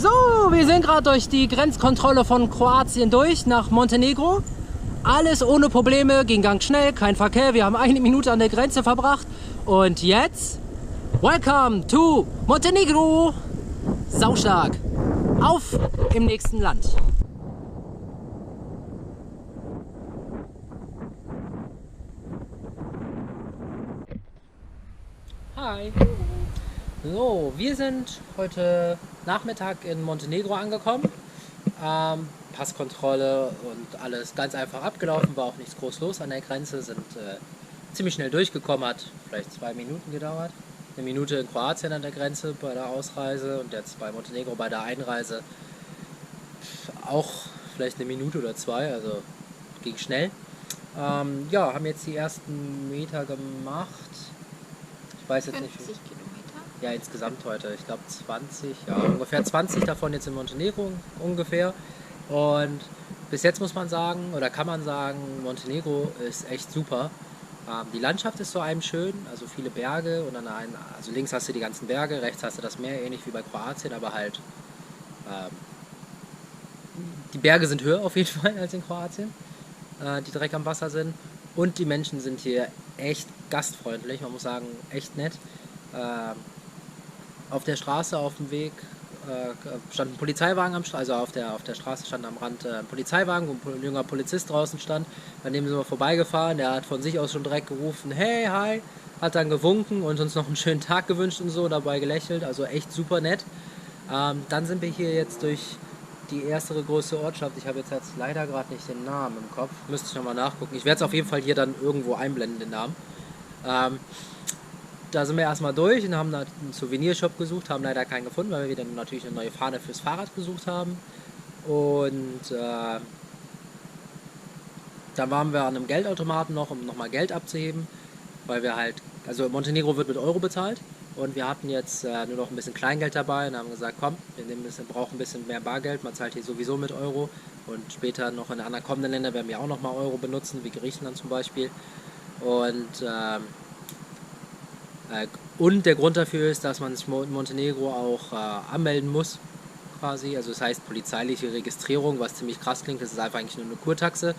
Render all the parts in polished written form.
So, wir sind gerade durch die Grenzkontrolle von Kroatien durch nach Montenegro. Alles ohne Probleme, ging ganz schnell, kein Verkehr. Wir haben 1 Minute an der Grenze verbracht. Und jetzt, welcome to Montenegro. Saustark. Auf im nächsten Land. Hi. So, wir sind heute Nachmittag in Montenegro angekommen. Passkontrolle und alles ganz einfach abgelaufen, war auch nichts groß los an der Grenze, sind ziemlich schnell durchgekommen, hat vielleicht 2 Minuten gedauert. 1 Minute in Kroatien an der Grenze bei der Ausreise und jetzt bei Montenegro bei der Einreise auch vielleicht 1 Minute oder 2, also ging schnell. Ja, haben jetzt die ersten Meter gemacht. Ich weiß jetzt nicht. 50 Kilometer? Ja, insgesamt heute. Ich glaube 20, ja, ungefähr 20 davon jetzt in Montenegro ungefähr. Und bis jetzt muss man sagen, oder kann man sagen, Montenegro ist echt super. Die Landschaft ist so einem schön, also viele Berge und also links hast du die ganzen Berge, rechts hast du das Meer, ähnlich wie bei Kroatien, aber halt die Berge sind höher auf jeden Fall als in Kroatien, die direkt am Wasser sind. Und die Menschen sind hier echt gastfreundlich, man muss sagen, echt nett. Auf der Straße, auf dem Weg stand ein Polizeiwagen also auf der Straße stand am Rand ein Polizeiwagen, wo ein junger Polizist draußen stand. An dem sind wir vorbeigefahren, der hat von sich aus schon direkt gerufen, hey, hi, hat dann gewunken und uns noch einen schönen Tag gewünscht und so, dabei gelächelt, also echt super nett. Dann sind wir hier jetzt durch die erste große Ortschaft, ich habe jetzt leider gerade nicht den Namen im Kopf, müsste ich nochmal nachgucken, ich werde es auf jeden Fall hier dann irgendwo einblenden, den Namen. Da sind wir erstmal durch und haben einen Souvenirshop gesucht, haben leider keinen gefunden, weil wir dann natürlich eine neue Fahne fürs Fahrrad gesucht haben. Und dann waren wir an einem Geldautomaten noch, um nochmal Geld abzuheben, weil wir halt, also Montenegro wird mit Euro bezahlt und wir hatten jetzt nur noch ein bisschen Kleingeld dabei und haben gesagt, komm, brauchen ein bisschen mehr Bargeld, man zahlt hier sowieso mit Euro und später noch in anderen kommenden Ländern werden wir auch nochmal Euro benutzen, wie Griechenland zum Beispiel. Und der Grund dafür ist, dass man sich in Montenegro auch anmelden muss, quasi. Also das heißt polizeiliche Registrierung, was ziemlich krass klingt. Das ist einfach eigentlich nur eine Kurtaxe.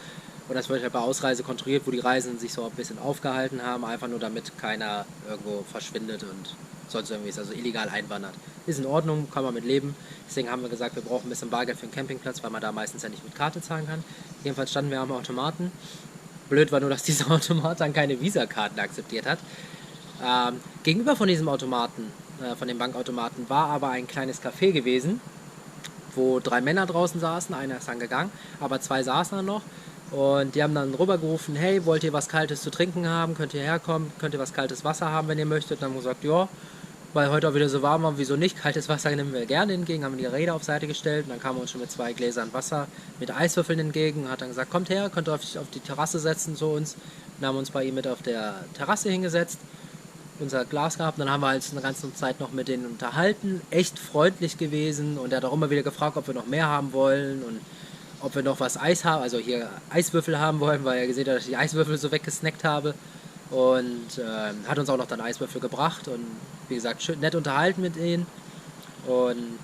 Und das wird halt bei Ausreise kontrolliert, wo die Reisenden sich so ein bisschen aufgehalten haben, einfach nur damit keiner irgendwo verschwindet und sonst irgendwie ist, also illegal einwandert. Ist in Ordnung, kann man mit leben. Deswegen haben wir gesagt, wir brauchen ein bisschen Bargeld für den Campingplatz, weil man da meistens ja nicht mit Karte zahlen kann. Jedenfalls standen wir am Automaten. Blöd war nur, dass dieser Automat dann keine Visakarten akzeptiert hat. Gegenüber von diesem Automaten, von dem Bankautomaten, war aber ein kleines Café gewesen, wo 3 Männer draußen saßen, einer ist dann gegangen, aber 2 saßen dann noch und die haben dann rübergerufen, hey, wollt ihr was Kaltes zu trinken haben, könnt ihr herkommen, könnt ihr was kaltes Wasser haben, wenn ihr möchtet. Dann haben wir gesagt, ja, weil heute auch wieder so warm war, wieso nicht, kaltes Wasser nehmen wir gerne entgegen, haben die Räder auf Seite gestellt und dann kamen wir uns schon mit 2 Gläsern Wasser mit Eiswürfeln entgegen und hat dann gesagt, kommt her, könnt ihr auf die Terrasse setzen zu uns. Dann haben wir uns bei ihm mit auf der Terrasse hingesetzt, unser Glas gehabt, dann haben wir halt eine ganze Zeit noch mit denen unterhalten, echt freundlich gewesen und er hat auch immer wieder gefragt, ob wir noch mehr haben wollen und ob wir noch was Eis haben, also hier Eiswürfel haben wollen, weil er gesehen hat, dass ich die Eiswürfel so weggesnackt habe und hat uns auch noch dann Eiswürfel gebracht und wie gesagt, schön nett unterhalten mit ihnen und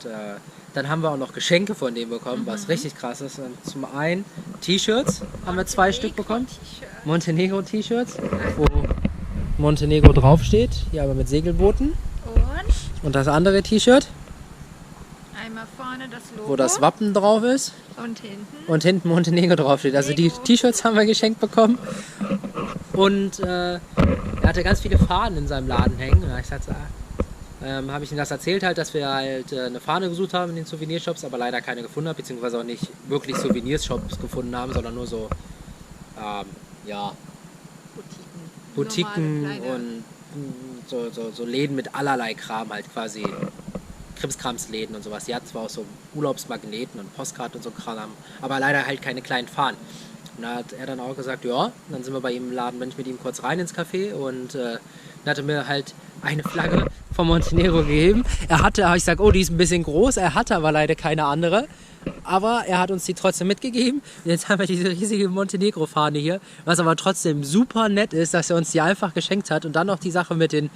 dann haben wir auch noch Geschenke von denen bekommen, was richtig krass ist. Und zum einen T-Shirts haben wir 2 Stück bekommen, Montenegro T-Shirts, wo Montenegro draufsteht, hier aber mit Segelbooten. Und das andere T-Shirt, einmal vorne das Logo, wo das Wappen drauf ist. Und hinten Montenegro draufsteht. Also die T-Shirts haben wir geschenkt bekommen. Und er hatte ganz viele Fahnen in seinem Laden hängen. Und habe ich ihm das erzählt, halt, dass wir halt eine Fahne gesucht haben in den Souvenirshops, aber leider keine gefunden haben, beziehungsweise auch nicht wirklich Souvenirshops gefunden haben, sondern nur so, ja, Boutiquen und so Läden mit allerlei Kram, halt quasi Krimskramsläden und sowas. Die hat zwar auch so Urlaubsmagneten und Postkarten und so Kram, aber leider halt keine kleinen Fahnen. Und da hat er dann auch gesagt, ja, und dann sind wir bei ihm im Laden, bin ich mit ihm kurz rein ins Café und dann hat er mir halt eine Flagge von Montenegro gegeben. Ich sag, oh, die ist ein bisschen groß, er hatte aber leider keine andere. Aber er hat uns die trotzdem mitgegeben. Und jetzt haben wir diese riesige Montenegro-Fahne hier, was aber trotzdem super nett ist, dass er uns die einfach geschenkt hat. Und dann noch die Sache mit den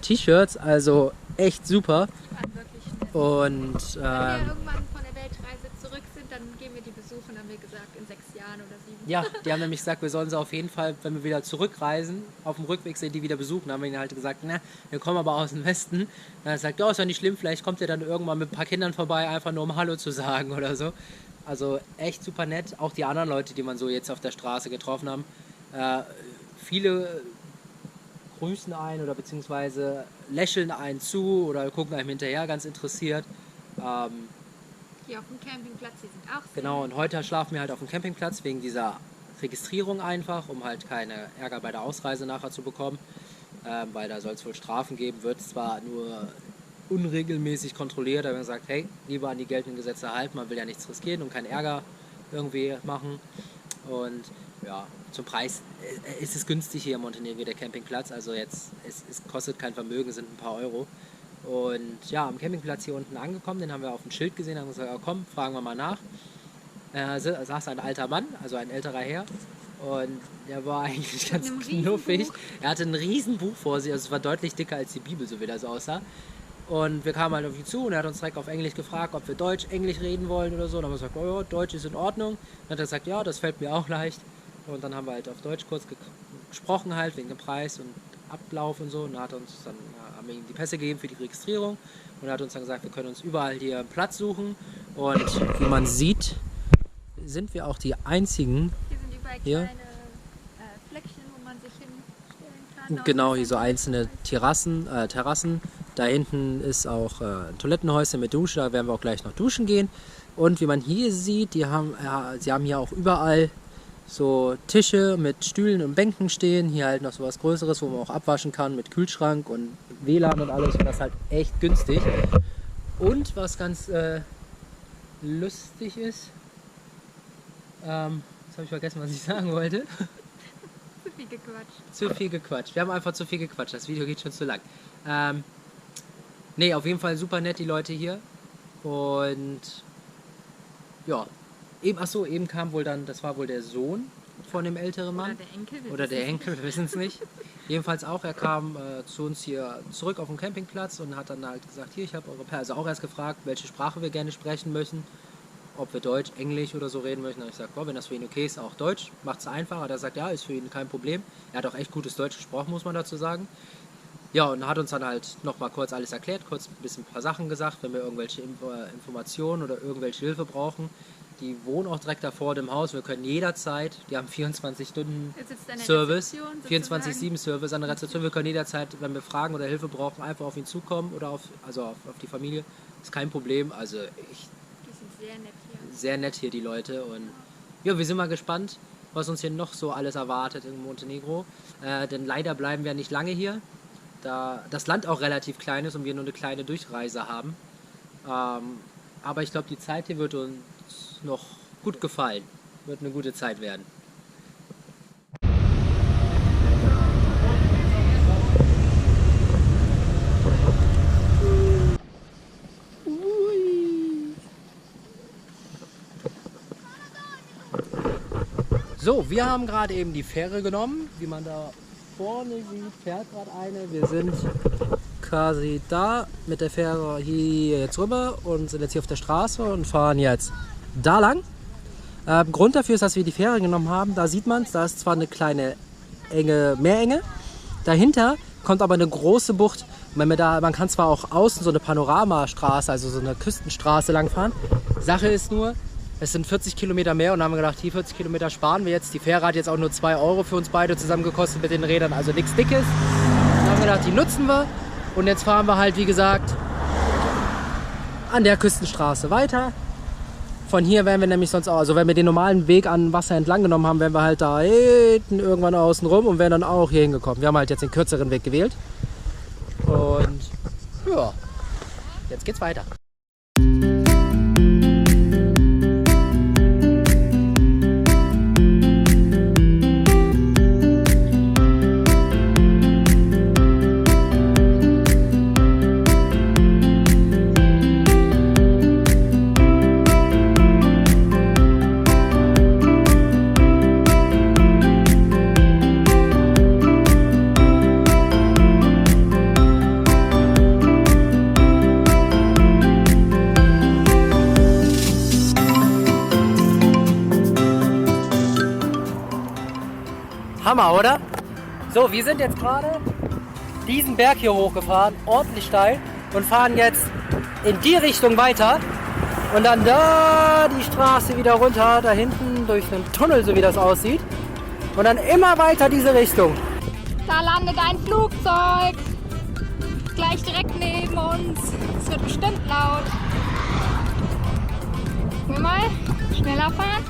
T-Shirts, also echt super. Die waren wirklich nett. Und Wenn wir irgendwann von der Weltreise zurück sind, dann gehen wir die besuchen, haben wir gesagt, in 6 Jahren oder 7. ja, die haben nämlich gesagt, wir sollen sie auf jeden Fall, wenn wir wieder zurückreisen, auf dem Rückweg die wieder besuchen. Da haben wir ihnen halt gesagt, na, wir kommen aber aus dem Westen. Dann hat er gesagt, ja, ist ja nicht schlimm, vielleicht kommt ihr dann irgendwann mit ein paar Kindern vorbei, einfach nur um Hallo zu sagen oder so. Also echt super nett. Auch die anderen Leute, die man so jetzt auf der Straße getroffen haben. Viele grüßen einen oder beziehungsweise lächeln einen zu oder gucken einem hinterher ganz interessiert. Hier auf dem Campingplatz, die sind auch sehr Genau, nett. und heute schlafen wir halt auf dem Campingplatz wegen dieser Registrierung einfach, um halt keine Ärger bei der Ausreise nachher zu bekommen, weil da soll es wohl Strafen geben, wird zwar nur unregelmäßig kontrolliert, aber wir haben gesagt, hey, lieber an die geltenden Gesetze halten, man will ja nichts riskieren und keinen Ärger irgendwie machen. Und ja, zum Preis ist es günstig hier in Montenegro, der Campingplatz, also jetzt, es kostet kein Vermögen, sind ein paar Euro. Und ja, am Campingplatz hier unten angekommen, den haben wir auf dem Schild gesehen, haben gesagt, ja, komm, fragen wir mal nach. Saß ein alter Mann, also ein älterer Herr, und der war eigentlich ganz einem knuffig. Riesenbuch. Er hatte ein Riesenbuch vor sich, also es war deutlich dicker als die Bibel, so wie das aussah. Und wir kamen halt auf ihn zu und er hat uns direkt auf Englisch gefragt, ob wir Englisch reden wollen oder so. Dann haben wir gesagt, oh ja, Deutsch ist in Ordnung. Dann hat er gesagt, ja, das fällt mir auch leicht. Und dann haben wir halt auf Deutsch kurz gesprochen halt, wegen dem Preis und Ablauf und so. Und dann haben wir ihm die Pässe gegeben für die Registrierung. Und er hat uns dann gesagt, wir können uns überall hier einen Platz suchen. Und wie man sieht, sind wir auch die einzigen. Hier sind überall Hier. kleine Fleckchen, wo man sich hinstellen kann. Genau, hier so einzelne Terrassen. Da hinten ist auch ein Toilettenhäuschen mit Dusche, da werden wir auch gleich noch duschen gehen. Und wie man hier sieht, sie haben hier auch überall so Tische mit Stühlen und Bänken stehen. Hier halt noch so was Größeres, wo man auch abwaschen kann mit Kühlschrank und WLAN und alles. Und das ist halt echt günstig. Und was ganz lustig ist, jetzt habe ich vergessen, was ich sagen wollte. Zu viel gequatscht. Zu viel gequatscht. Wir haben einfach zu viel gequatscht. Das Video geht schon zu lang. Nee, auf jeden Fall super nett, die Leute hier. Und ja, eben kam wohl dann, das war wohl der Sohn von dem älteren Mann. Oder der Enkel. wir Oder der wissen Enkel, wir wissen es nicht. Jedenfalls auch, er kam zu uns hier zurück auf den Campingplatz und hat dann halt gesagt, hier, ich habe also auch erst gefragt, welche Sprache wir gerne sprechen möchten. Ob wir Deutsch, Englisch oder so reden möchten. Und ich gesagt, wenn das für ihn okay ist, auch Deutsch, macht es einfacher. Er sagt, ja, ist für ihn kein Problem. Er hat auch echt gutes Deutsch gesprochen, muss man dazu sagen. Ja, und hat uns dann halt nochmal kurz alles erklärt, kurz ein paar Sachen gesagt, wenn wir irgendwelche Informationen oder irgendwelche Hilfe brauchen. Die wohnen auch direkt da vor dem Haus. Wir können jederzeit, die haben 24 Stunden Jetzt sitzt eine Service, Rezeption 24/7 Service an der Rezeption. Wir können jederzeit, wenn wir Fragen oder Hilfe brauchen, einfach auf ihn zukommen oder auf die Familie. Ist kein Problem. Also Die sind sehr nett hier. sehr nett hier die Leute. Und ja, wir sind mal gespannt, was uns hier noch so alles erwartet in Montenegro. Denn leider bleiben wir nicht lange hier, da das Land auch relativ klein ist und wir nur eine kleine Durchreise haben. Aber ich glaube, die Zeit hier wird uns noch gut gefallen. Wird eine gute Zeit werden. So, wir haben gerade eben die Fähre genommen. Wie man da vorne sieht, fährt gerade eine. Wir sind quasi da mit der Fähre hier jetzt rüber und sind jetzt hier auf der Straße und fahren jetzt da lang. Grund dafür ist, dass wir die Fähre genommen haben. Da sieht man es, da ist zwar eine kleine Meerenge. Dahinter kommt aber eine große Bucht. Man kann zwar auch außen so eine Panoramastraße, also so eine Küstenstraße langfahren. Sache ist nur, es sind 40 Kilometer mehr und dann haben wir gedacht, die 40 Kilometer sparen wir jetzt. Die Fähre hat jetzt auch nur 2 Euro für uns beide zusammen gekostet mit den Rädern, also nichts Dickes. Dann haben wir gedacht, die nutzen wir und jetzt fahren wir halt, wie gesagt, an der Küstenstraße weiter. Von hier wären wir nämlich sonst auch, also wenn wir den normalen Weg an Wasser entlang genommen haben, wären wir halt da hinten irgendwann außen rum und wären dann auch hier hingekommen. Wir haben halt jetzt den kürzeren Weg gewählt. Und ja, jetzt geht's weiter. Hammer, oder? So, wir sind jetzt gerade diesen Berg hier hochgefahren, ordentlich steil, und fahren jetzt in die Richtung weiter und dann da die Straße wieder runter, da hinten durch einen Tunnel, so wie das aussieht, und dann immer weiter diese Richtung. Da landet ein Flugzeug. Gleich direkt neben uns. Es wird bestimmt laut. Gucken wir mal. Schneller fahren.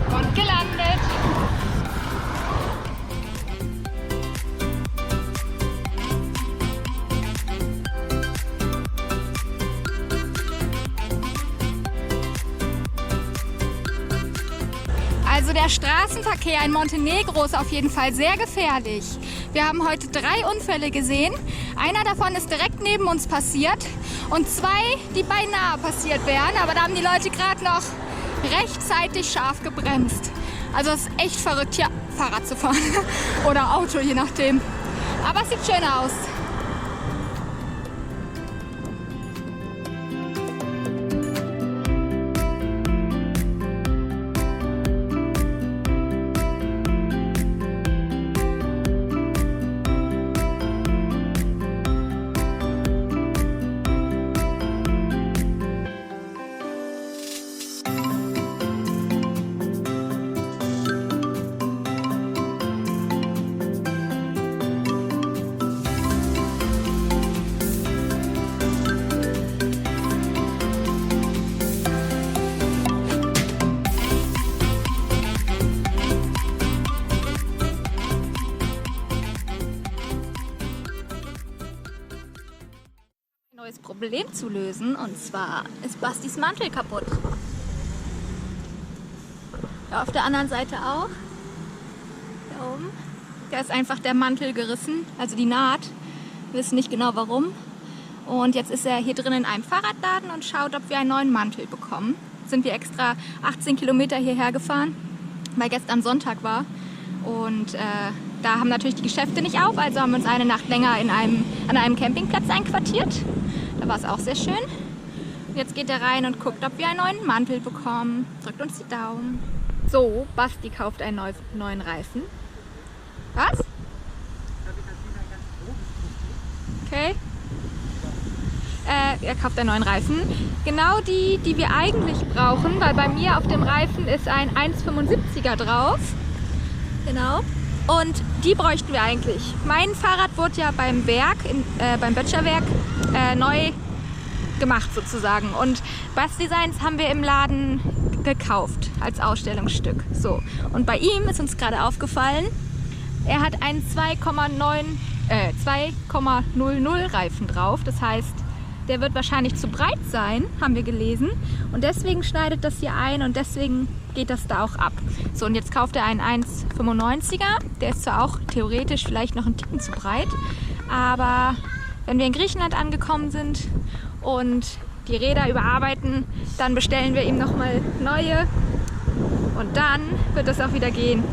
Und gelandet. Also der Straßenverkehr in Montenegro ist auf jeden Fall sehr gefährlich. Wir haben heute 3 Unfälle gesehen. Einer davon ist direkt neben uns passiert und 2, die beinahe passiert wären. Aber da haben die Leute gerade noch rechtzeitig scharf gebremst. Also es ist echt verrückt, hier Fahrrad zu fahren oder Auto, je nachdem. Aber es sieht schön aus. Neues Problem zu lösen, und zwar ist Bastis Mantel kaputt. Ja, auf der anderen Seite auch. Da oben. Da ist einfach der Mantel gerissen, also die Naht. Wir wissen nicht genau warum. Und jetzt ist er hier drin in einem Fahrradladen und schaut, ob wir einen neuen Mantel bekommen. Sind wir extra 18 Kilometer hierher gefahren, weil gestern Sonntag war. Und da haben natürlich die Geschäfte nicht auf, also haben wir uns eine Nacht länger an einem Campingplatz einquartiert. Da war es auch sehr schön. Und jetzt geht er rein und guckt, ob wir einen neuen Mantel bekommen. Drückt uns die Daumen. So, Basti kauft einen neuen Reifen. Was? Okay. Er kauft einen neuen Reifen. Genau die wir eigentlich brauchen, weil bei mir auf dem Reifen ist ein 1,75er drauf. Genau. Und die bräuchten wir eigentlich. Mein Fahrrad wurde ja beim Werk, beim Böttcherwerk, neu gemacht sozusagen. Und Basti seins haben wir im Laden gekauft als Ausstellungsstück. So. Und bei ihm ist uns gerade aufgefallen, er hat einen 2,00 Reifen drauf. Das heißt, der wird wahrscheinlich zu breit sein, haben wir gelesen. Und deswegen schneidet das hier ein und deswegen geht das da auch ab. So, und jetzt kauft er einen 1,95er. Der ist zwar auch theoretisch vielleicht noch einen Ticken zu breit, aber wenn wir in Griechenland angekommen sind und die Räder überarbeiten, dann bestellen wir ihm nochmal neue und dann wird das auch wieder gehen.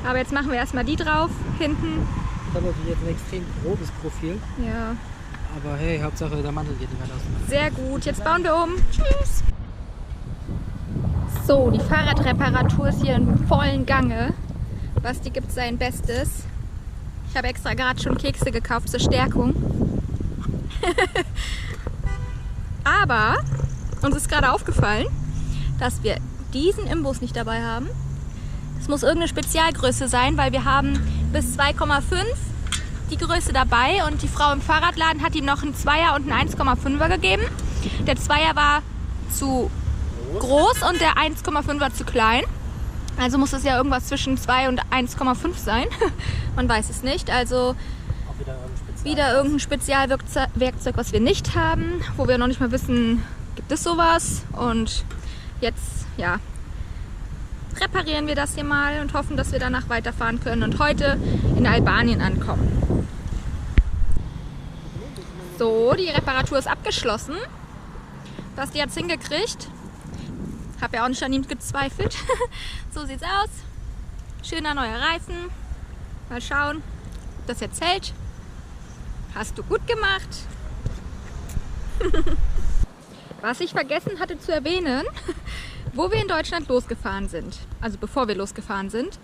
Aber jetzt machen wir erstmal die drauf, hinten. Das ist natürlich jetzt ein extrem grobes Profil. Ja. Aber hey, Hauptsache der Mantel geht nicht mehr aus. Sehr gut, jetzt bauen wir um. Tschüss! So, die Fahrradreparatur ist hier im vollen Gange. Basti gibt sein Bestes. Ich habe extra gerade schon Kekse gekauft zur Stärkung. Aber uns ist gerade aufgefallen, dass wir diesen Imbus nicht dabei haben. Es muss irgendeine Spezialgröße sein, weil wir haben bis 2,5 die Größe dabei und die Frau im Fahrradladen hat ihm noch einen 2er und einen 1,5er gegeben. Der 2er war zu groß und der 1,5er zu klein. Also muss es ja irgendwas zwischen 2 und 1,5 sein. Man weiß es nicht. Also wieder irgendein Spezialwerkzeug, was wir nicht haben, wo wir noch nicht mal wissen, gibt es sowas. Und jetzt, ja, reparieren wir das hier mal und hoffen, dass wir danach weiterfahren können und heute in Albanien ankommen. So, die Reparatur ist abgeschlossen. Basti hat es hingekriegt. Habe ja auch nicht an ihm gezweifelt. So sieht's aus. Schöner neuer Reifen. Mal schauen, das erzählt. Hast du gut gemacht. Was ich vergessen hatte zu erwähnen, wo wir in Deutschland losgefahren sind, also bevor wir losgefahren sind,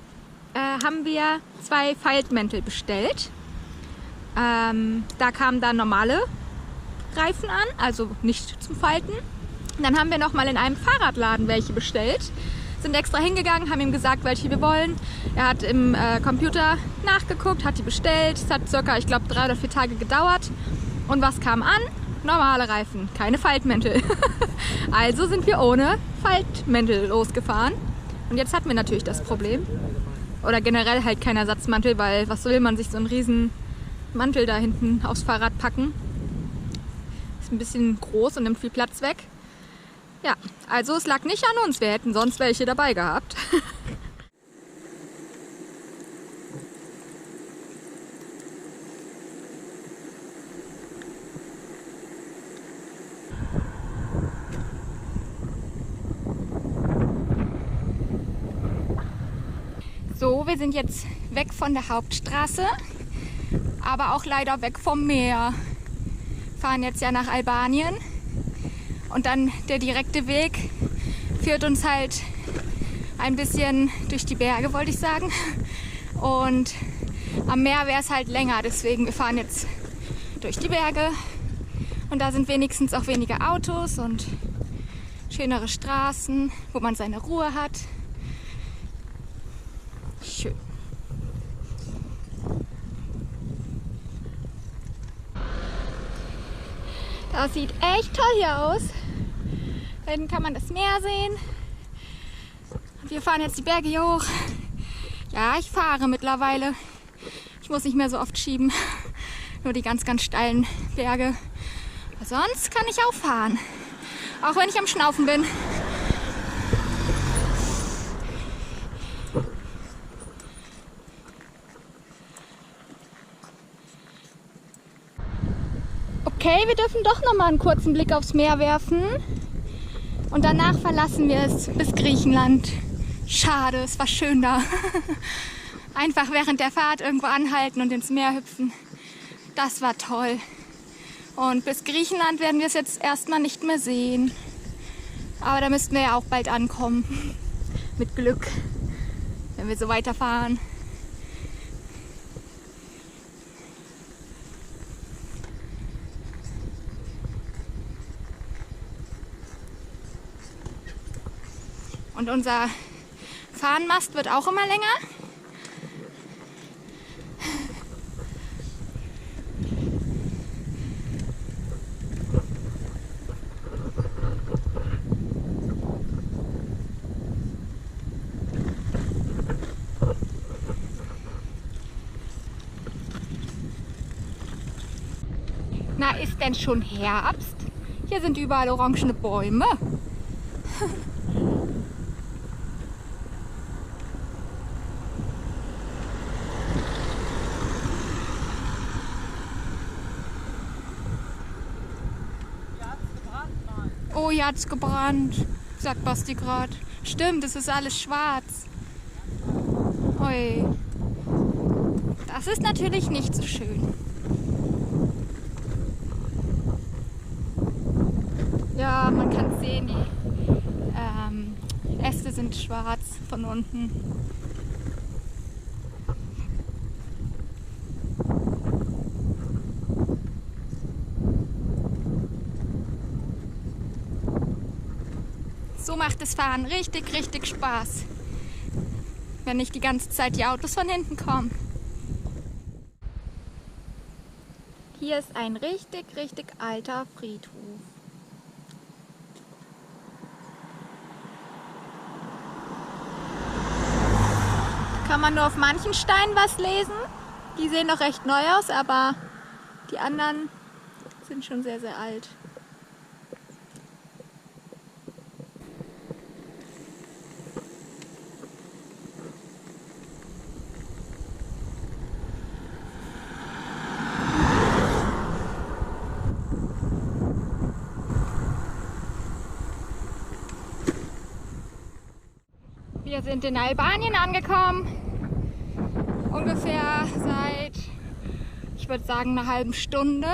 haben wir 2 Faltmäntel bestellt. Da kamen dann normale Reifen an, also nicht zum Falten. Dann haben wir nochmal in einem Fahrradladen welche bestellt. Sind extra hingegangen, haben ihm gesagt, welche wir wollen. Er hat im Computer nachgeguckt, hat die bestellt. Es hat circa, ich glaube, 3 oder 4 Tage gedauert. Und was kam an? Normale Reifen, keine Faltmäntel. Also sind wir ohne Faltmäntel losgefahren. Und jetzt hatten wir natürlich das Problem. Oder generell halt kein Ersatzmantel, weil was will man sich so einen riesen Mantel da hinten aufs Fahrrad packen? Ist ein bisschen groß und nimmt viel Platz weg. Ja, also es lag nicht an uns, wir hätten sonst welche dabei gehabt. So, wir sind jetzt weg von der Hauptstraße, aber auch leider weg vom Meer. Fahren jetzt ja nach Albanien und dann der direkte Weg führt uns halt ein bisschen durch die Berge, wollte ich sagen. Und am Meer wäre es halt länger, deswegen wir fahren jetzt durch die Berge und da sind wenigstens auch weniger Autos und schönere Straßen, wo man seine Ruhe hat. Schön. Das sieht echt toll hier aus. Da hinten kann man das Meer sehen. Und wir fahren jetzt die Berge hier hoch. Ja, ich fahre mittlerweile. Ich muss nicht mehr so oft schieben. Nur die ganz, ganz steilen Berge. Aber sonst kann ich auch fahren. Auch wenn ich am Schnaufen bin. Okay, wir dürfen doch noch mal einen kurzen Blick aufs Meer werfen. Und danach verlassen wir es bis Griechenland. Schade, es war schön da. Einfach während der Fahrt irgendwo anhalten und ins Meer hüpfen. Das war toll. Und bis Griechenland werden wir es jetzt erstmal nicht mehr sehen. Aber da müssten wir ja auch bald ankommen. Mit Glück, wenn wir so weiterfahren. Und unser Fahnenmast wird auch immer länger. Na, ist denn schon Herbst? Hier sind überall orangene Bäume. Oh, hier hat's gebrannt, sagt Basti gerade. Stimmt, es ist alles schwarz. Ui. Das ist natürlich nicht so schön. Ja, man kann sehen, die Äste sind schwarz von unten. So macht das Fahren richtig, richtig Spaß, wenn nicht die ganze Zeit die Autos von hinten kommen. Hier ist ein richtig, richtig alter Friedhof. Kann man nur auf manchen Steinen was lesen. Die sehen noch recht neu aus, aber die anderen sind schon sehr, sehr alt. Wir sind in Albanien angekommen, ungefähr seit ich würde sagen, eine halbe Stunde.